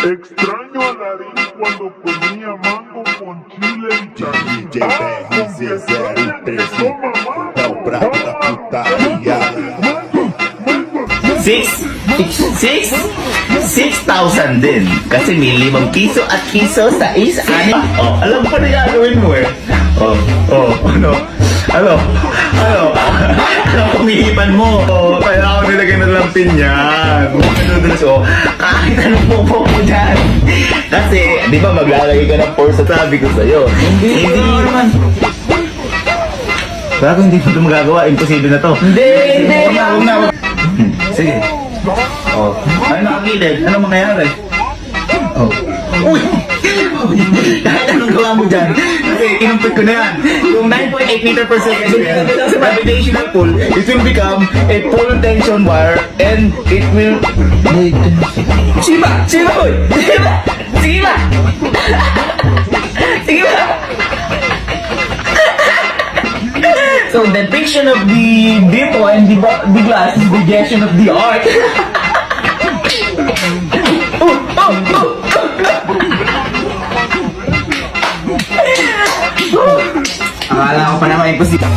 Extraño a Larín cuando comía mango con chile y tajín. DJ BRZ, é o brabo da putaria. 6,000 din. Kasi may 5 piso at piso sa isa. Oh, alam ko na gagawin mo eh. Ano? Pumilipan mo. Kaya ako nilagay na lampin yan. Kahit anong pupo mo dyan. Kasi, di ba maglalagay ka ng force sa sabi ko sa'yo. Hindi naman. Bago hindi mo ito magagawa, imposible na to. Hindi. Huwag na. Sige. Ano nakagilid? Ano mangyayari? Uy! Kahit anong gawa mo dyan, kasi kinumpit ko na yan. Yung 9.8 meter per second yan, sa gravitational pull, it will become a pull tension wire and it will... Sige ba? So the depiction of the dipple and the glass is the rejection of the art. Akala ko pa naman imposible.